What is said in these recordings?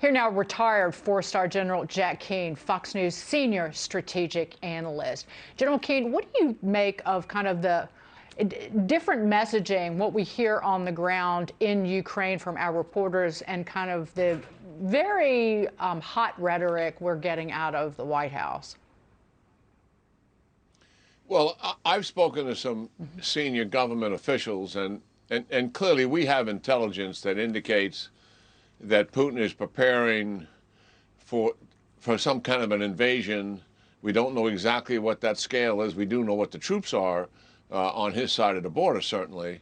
Here now, retired four-star General Jack Keane, Fox News senior strategic analyst. General Keane, what do you make of kind of the different messaging, what we hear on the ground in Ukraine from our reporters, and kind of the very hot rhetoric we're getting out of the White House? Well, I've spoken to some senior government officials, and clearly we have intelligence that indicates that Putin is preparing for some kind of an invasion. We don't know exactly what that scale is. We do know what the troops are on his side of the border, certainly.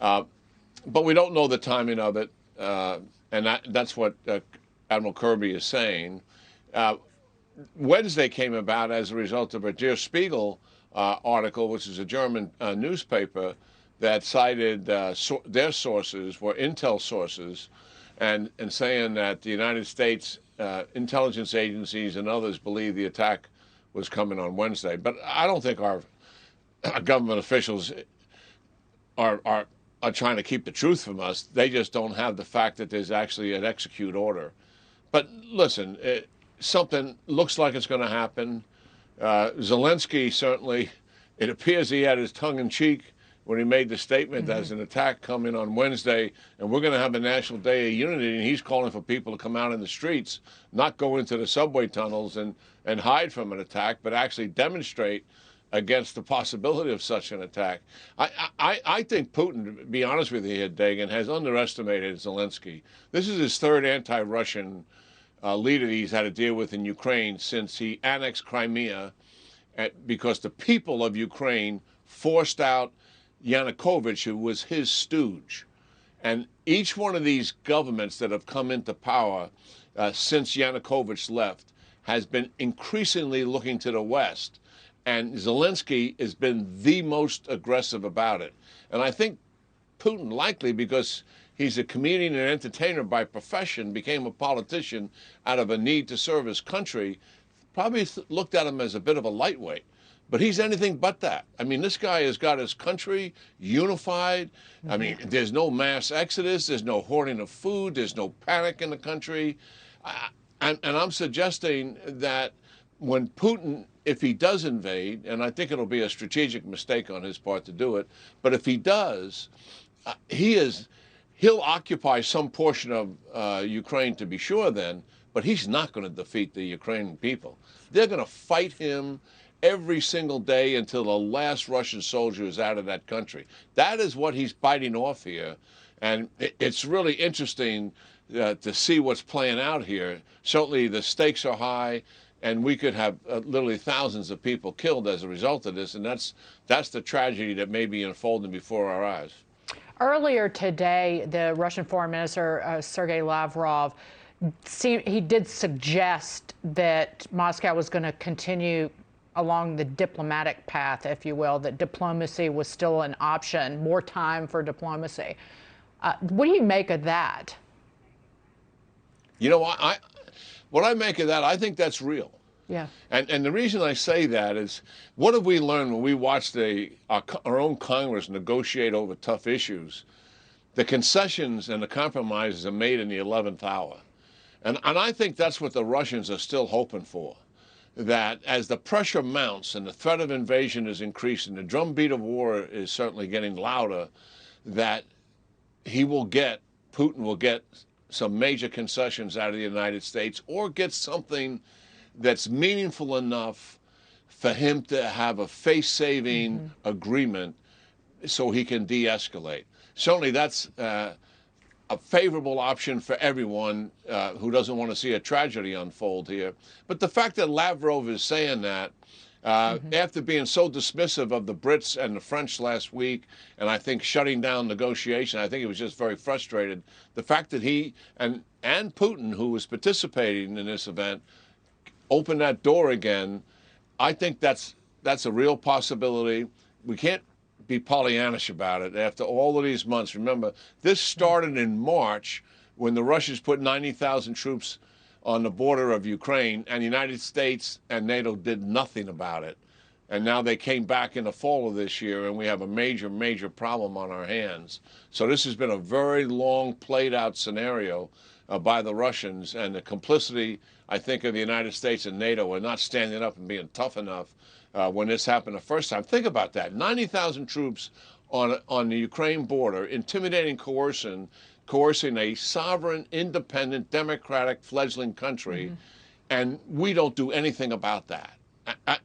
But we don't know the timing of it, and that's what Admiral Kirby is saying. Wednesday came about as a result of a Der Spiegel article, which is a German newspaper that cited their sources were intel sources, and saying that the United States intelligence agencies and others believe the attack was coming on Wednesday. But I don't think our government officials are trying to keep the truth from us. They just don't have the fact that there's actually an execute order. But listen, something looks like it's going to happen. Zelensky certainly, it appears he had his tongue in cheek when he made the statement there's an attack coming on Wednesday, and we're going to have a National Day of Unity, and he's calling for people to come out in the streets, not go into the subway tunnels and hide from an attack, but actually demonstrate against the possibility of such an attack. I think Putin, to be honest with you here, Dagan, has underestimated Zelensky. This is his third anti-Russian leader he's had to deal with in Ukraine since he annexed Crimea, because the people of Ukraine forced out Yanukovych, who was his stooge. And each one of these governments that have come into power since Yanukovych left has been increasingly looking to the West. And Zelensky has been the most aggressive about it. And I think Putin, likely because he's a comedian and entertainer by profession, became a politician out of a need to serve his country, probably looked at him as a bit of a lightweight. But he's anything but that. I mean, this guy has got his country unified. I mean, there's no mass exodus. There's no hoarding of food. There's no panic in the country. And I'm suggesting that when Putin, if he does invade, and I think it'll be a strategic mistake on his part to do it, but if he does, he'll occupy some portion of Ukraine, to be sure then, but he's not going to defeat the Ukrainian people. They're going to fight him every single day until the last Russian soldier is out of that country. That is what he's biting off here. And it's really interesting to see what's playing out here. Certainly the stakes are high, and we could have literally thousands of people killed as a result of this. And that's the tragedy that may be unfolding before our eyes. Earlier today, the Russian Foreign Minister, Sergei Lavrov, he did suggest that Moscow was going to continue along the diplomatic path, if you will, that diplomacy was still an option, more time for diplomacy. What do you make of that? You know, what I make of that, I think that's real. Yeah. And the reason I say that is, what have we learned when we watched our own Congress negotiate over tough issues? The concessions and the compromises are made in the 11th hour. And I think that's what the Russians are still hoping for. That as the pressure mounts and the threat of invasion is increasing, the drumbeat of war is certainly getting louder, that Putin will get some major concessions out of the United States, or get something that's meaningful enough for him to have a face-saving agreement so he can de-escalate. Certainly that's a favorable option for everyone who doesn't want to see a tragedy unfold here. But the fact that Lavrov is saying that, after being so dismissive of the Brits and the French last week, and I think shutting down negotiation, I think he was just very frustrated. The fact that he and Putin, who was participating in this event, opened that door again, I think that's a real possibility. We can't be Pollyannish about it after all of these months. Remember, this started in March when the Russians put 90,000 troops on the border of Ukraine, and the United States and NATO did nothing about it. And now they came back in the fall of this year, and we have a major, major problem on our hands. So this has been a very long, played-out scenario by the Russians, and the complicity, I think, of the United States and NATO in not standing up and being tough enough when this happened the first time. Think about that. 90,000 troops on the Ukraine border, intimidating, coercing a sovereign, independent, democratic, fledgling country, and we don't do anything about that.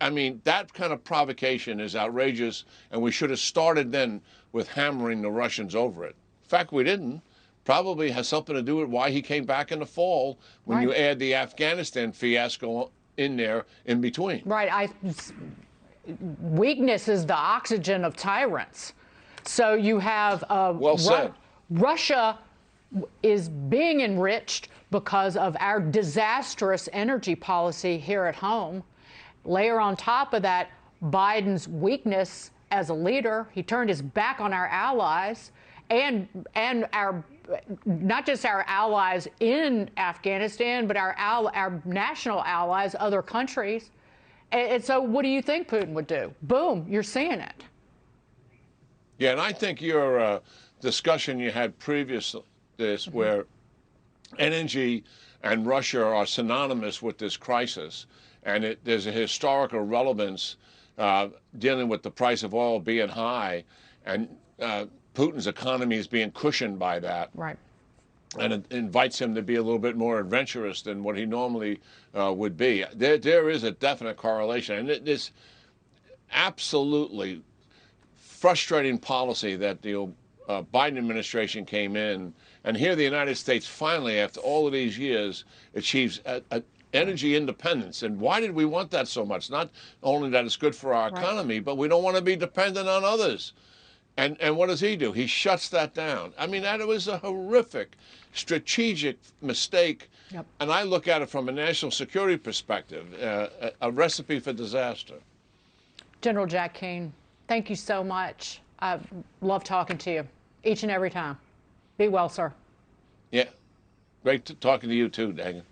I mean, that kind of provocation is outrageous, and we should have started then with hammering the Russians over it. In fact, we didn't. Probably has something to do with why he came back in the fall when you add the Afghanistan fiasco in there in between. Right. Weakness is the oxygen of tyrants. So you have well said. Russia is being enriched because of our disastrous energy policy here at home. Layer on top of that Biden's weakness as a leader. He turned his back on our allies and our, not just our allies in Afghanistan, but our national allies, other countries. And so what do you think Putin would do? Boom, you're seeing it. Yeah, and I think your discussion you had previous to this, where energy and Russia are synonymous with this crisis, and there's a historical relevance dealing with the price of oil being high, and Putin's economy is being cushioned by that. Right. And it invites him to be a little bit more adventurous than what he normally would be. There is a definite correlation, and this absolutely frustrating policy that the Biden administration came in, and here the United States finally, after all of these years, achieves energy independence. And why did we want that so much? Not only that it's good for our economy, but we don't want to be dependent on others. And what does he do? He shuts that down. I mean, that was a horrific strategic mistake. Yep. And I look at it from a national security perspective, a recipe for disaster. General Jack Keane, thank you so much. I love talking to you each and every time. Be well, sir. Yeah. Great talking to you too, Dagan.